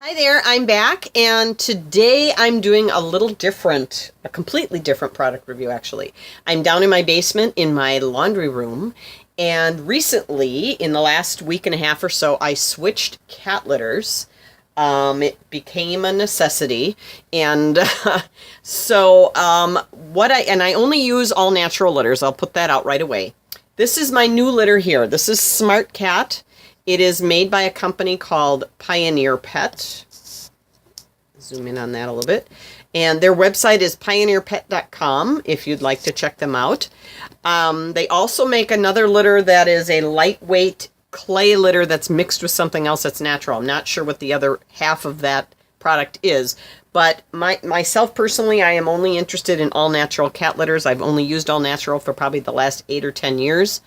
Hi there, I'm back, and today I'm doing a completely different product review actually. I'm down in my basement in my laundry room, and recently, in the last week and a half or so, I switched cat litters. It became a necessity, and I only use all natural litters. I'll put that out right away. This is my new litter here. This is Smart Cat. It is made by a company called Pioneer Pet. Zoom in on that a little bit. And their website is pioneerpet.com if you'd like to check them out. They also make another litter that is a lightweight clay litter that's mixed with something else that's natural. I'm not sure what the other half of that product is. But myself personally, I am only interested in all natural cat litters. I've only used all natural for probably the last 8 or 10 years.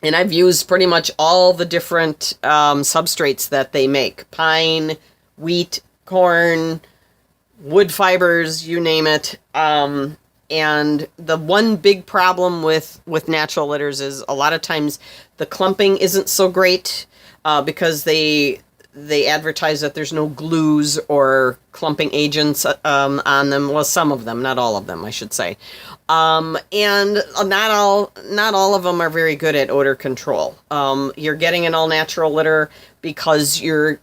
And I've used pretty much all the different substrates that they make. Pine, wheat, corn, wood fibers, you name it. And the one big problem with natural litters is a lot of times the clumping isn't so great because they advertise that there's no glues or clumping agents on them. Well, some of them, not all of them, I should say. And not all of them are very good at odor control. You're getting an all natural litter because you're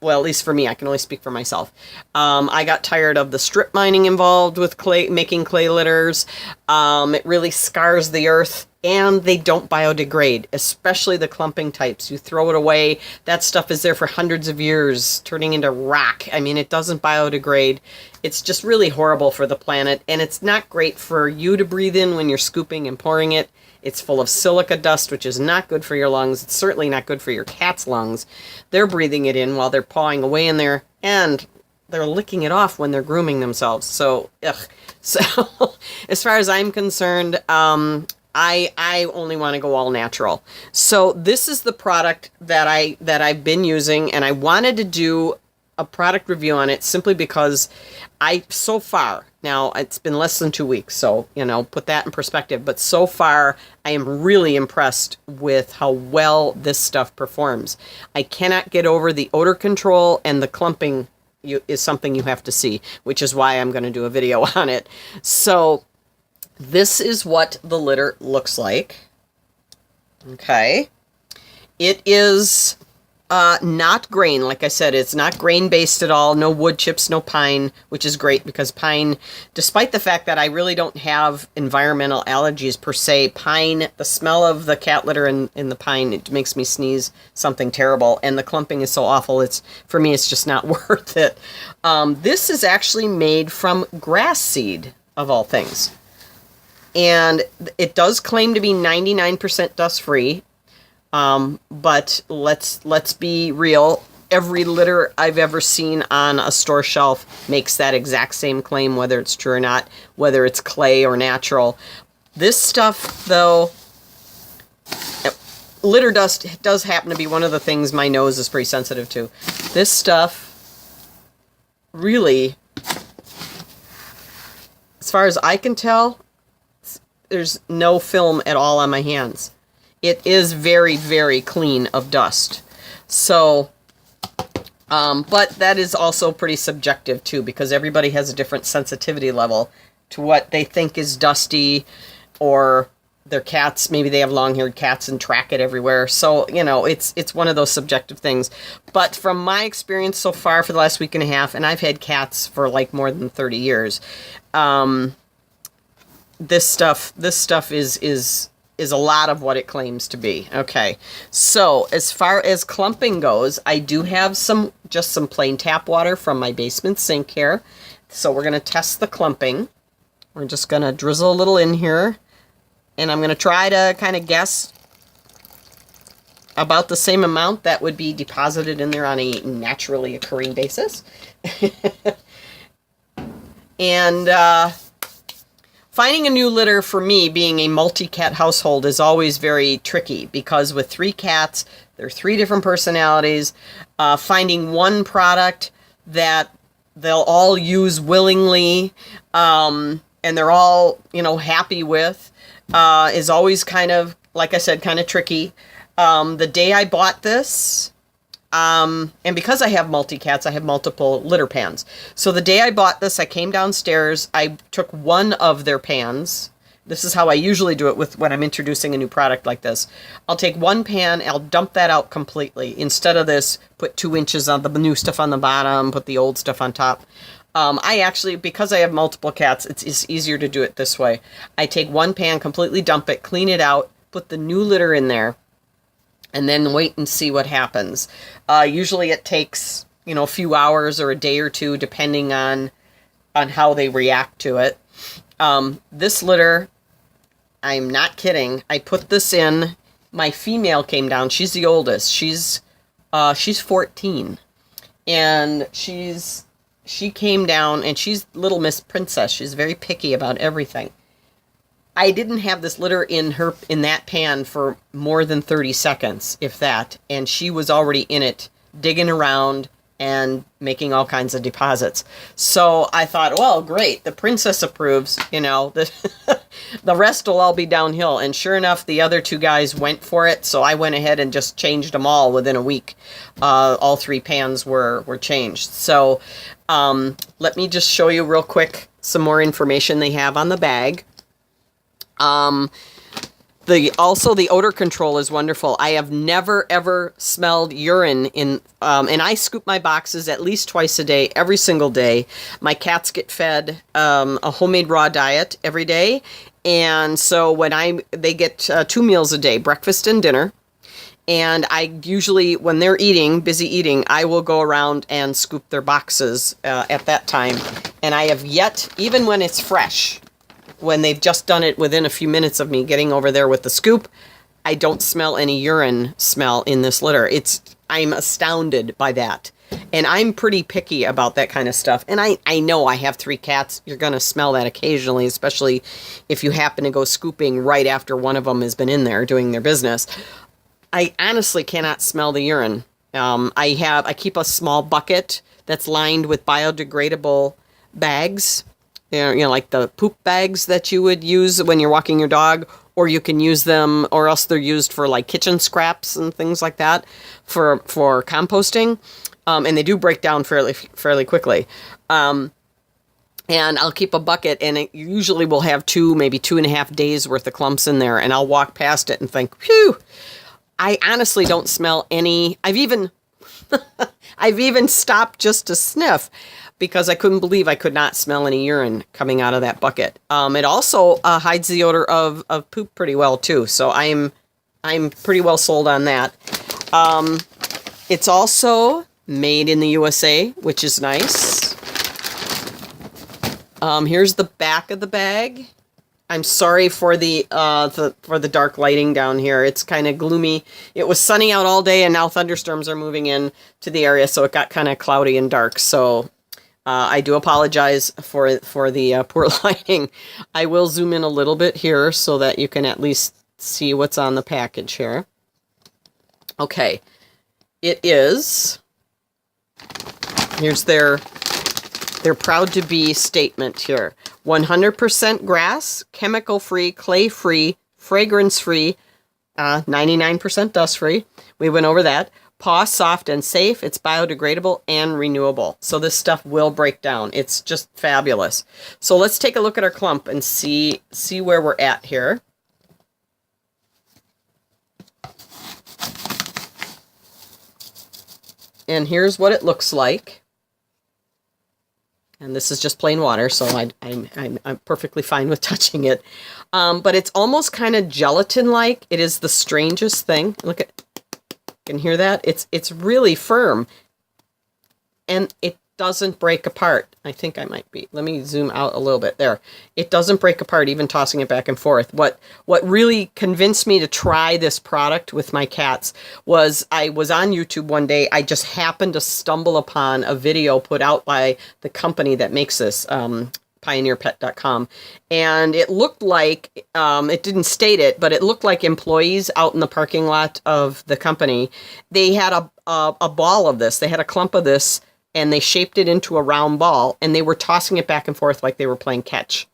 well, at least for me, I can only speak for myself. I got tired of the strip mining involved with making clay litters. It really scars the earth, and they don't biodegrade, especially the clumping types. You throw it away, that stuff is there for hundreds of years, turning into rock. I mean, it doesn't biodegrade. It's just really horrible for the planet, and it's not great for you to breathe in when you're scooping and pouring it. It's full of silica dust, which is not good for your lungs. It's certainly not good for your cat's lungs. They're breathing it in while they're pawing away in there, and they're licking it off when they're grooming themselves. So, ugh. So, as far as I'm concerned, I only want to go all natural. So this is the product that I've been using, and I wanted to do a product review on it simply because so far, now it's been less than 2 weeks, so, put that in perspective, but so far I am really impressed with how well this stuff performs. I cannot get over the odor control, and the clumping is something you have to see, which is why I'm going to do a video on it. So this is what the litter looks like. Okay. It is not grain. Like I said, it's not grain-based at all. No wood chips, no pine, which is great because pine, despite the fact that I really don't have environmental allergies per se, pine, the smell of the cat litter in the pine, it makes me sneeze something terrible. And the clumping is so awful, for me, it's just not worth it. This is actually made from grass seed, of all things. And it does claim to be 99% dust-free. But let's be real. Every litter I've ever seen on a store shelf makes that exact same claim, whether it's true or not, whether it's clay or natural. This stuff, though, litter dust does happen to be one of the things my nose is pretty sensitive to. This stuff, really, as far as I can tell, there's no film at all on my hands. It is very, very clean of dust. So, but that is also pretty subjective too, because everybody has a different sensitivity level to what they think is dusty, or their cats, maybe they have long-haired cats and track it everywhere. So, it's one of those subjective things. But from my experience so far for the last week and a half, and I've had cats for like more than 30 years, this stuff is a lot of what it claims to be. Okay, so as far as clumping goes, I do have just some plain tap water from my basement sink here. So we're going to test the clumping. We're just going to drizzle a little in here, and I'm going to try to kind of guess about the same amount that would be deposited in there on a naturally occurring basis. And finding a new litter for me, being a multi-cat household, is always very tricky because with 3 cats, there are 3 different personalities. Finding one product that they'll all use willingly and they're all, happy with is always kind of, like I said, kind of tricky. The day I bought this, And because I have multi-cats, I have multiple litter pans. So the day I bought this, I came downstairs, I took one of their pans. This is how I usually do it with when I'm introducing a new product like this. I'll take one pan, I'll dump that out completely. Instead of this, put 2 inches on the new stuff on the bottom, put the old stuff on top. I actually, because I have multiple cats, it's easier to do it this way. I take one pan, completely dump it, clean it out, put the new litter in there, and then wait and see what happens. Usually it takes, a few hours or a day or two, depending on how they react to it. This litter, I'm not kidding. I put this in. My female came down. She's the oldest. She's 14, and she came down, and she's Little Miss Princess. She's very picky about everything. I didn't have this litter in that pan for more than 30 seconds, if that, and she was already in it, digging around and making all kinds of deposits. So I thought, well, great, the princess approves, the rest will all be downhill. And sure enough, the other 2 guys went for it, so I went ahead and just changed them all within a week. All 3 pans were changed. So let me just show you real quick some more information they have on the bag. Also the odor control is wonderful. I have never ever smelled urine and I scoop my boxes at least twice a day, every single day. My cats get fed a homemade raw diet every day, and so when they get 2 meals a day, breakfast and dinner. And I usually, when they're busy eating, I will go around and scoop their boxes at that time. And I have yet, even when it's fresh, when they've just done it within a few minutes of me getting over there with the scoop, I don't smell any urine smell in this litter. I'm astounded by that. And I'm pretty picky about that kind of stuff. And I know I have 3 cats. You're going to smell that occasionally, especially if you happen to go scooping right after one of them has been in there doing their business. I honestly cannot smell the urine. I keep a small bucket that's lined with biodegradable bags. Like the poop bags that you would use when you're walking your dog, or you can use them, or else they're used for like kitchen scraps and things like that for composting. And they do break down fairly quickly. And I'll keep a bucket, and it usually will have 2, maybe 2.5 days worth of clumps in there. And I'll walk past it and think, phew, I honestly don't smell any. I've even stopped just to sniff, because I couldn't believe I could not smell any urine coming out of that bucket. It also hides the odor of poop pretty well too, so I'm pretty well sold on that. It's also made in the USA, which is nice. Here's the back of the bag. I'm sorry for the dark lighting down here. It's kind of gloomy. It was sunny out all day, and now thunderstorms are moving in to the area, so it got kind of cloudy and dark. So I do apologize for the poor lighting. I will zoom in a little bit here so that you can at least see what's on the package here. Okay, here's their proud to be statement here. 100% grass, chemical-free, clay-free, fragrance-free, 99% dust-free. We went over that. Paw soft and safe. It's biodegradable and renewable. So this stuff will break down. It's just fabulous. So let's take a look at our clump and see where we're at here. And here's what it looks like. And this is just plain water, so I'm perfectly fine with touching it. But it's almost kind of gelatin-like. It is the strangest thing. Look at, you can hear that? It's really firm, and it doesn't break apart. I think I might be. Let me zoom out a little bit there. It doesn't break apart, even tossing it back and forth. What really convinced me to try this product with my cats was I was on YouTube one day. I just happened to stumble upon a video put out by the company that makes this, pioneerpet.com, and it looked like, it didn't state it, but it looked like employees out in the parking lot of the company, they had a ball of this. They had a clump of this, and they shaped it into a round ball, and they were tossing it back and forth like they were playing catch.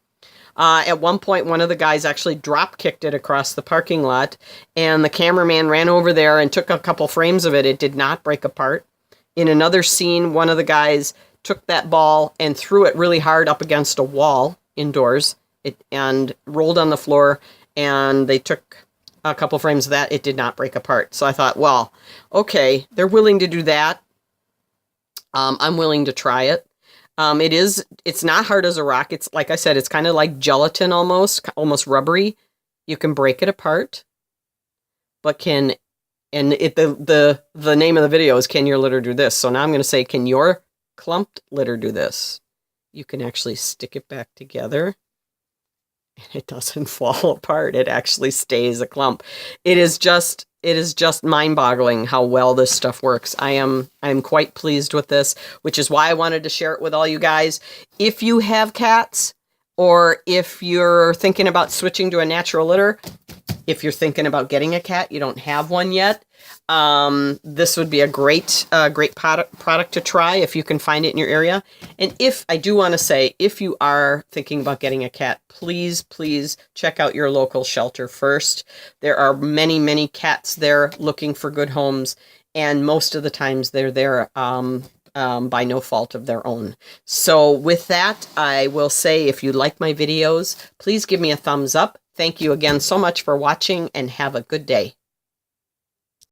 At one point, one of the guys actually drop kicked it across the parking lot, and the cameraman ran over there and took a couple frames of it. It did not break apart. In another scene, one of the guys took that ball and threw it really hard up against a wall indoors, and rolled on the floor, and they took a couple frames of that. It did not break apart. So I thought, well, okay, they're willing to do that. I'm willing to try it. It's not hard as a rock. It's, like I said, it's kind of like gelatin almost rubbery. You can break it apart, but the name of the video is, can your litter do this? So now I'm going to say, can your clumped litter do this? You can actually stick it back together, and it doesn't fall apart. It actually stays a clump. It is just mind-boggling how well this stuff works. I'm quite pleased with this, which is why I wanted to share it with all you guys. If you have cats, or if you're thinking about switching to a natural litter, if you're thinking about getting a cat, you don't have one yet, this would be a great product to try if you can find it in your area. And I do want to say, if you are thinking about getting a cat, please check out your local shelter first. There are many cats there looking for good homes, and most of the times they're there by no fault of their own. So with that, I will say, if you like my videos, please give me a thumbs up. Thank you again so much for watching, and have a good day.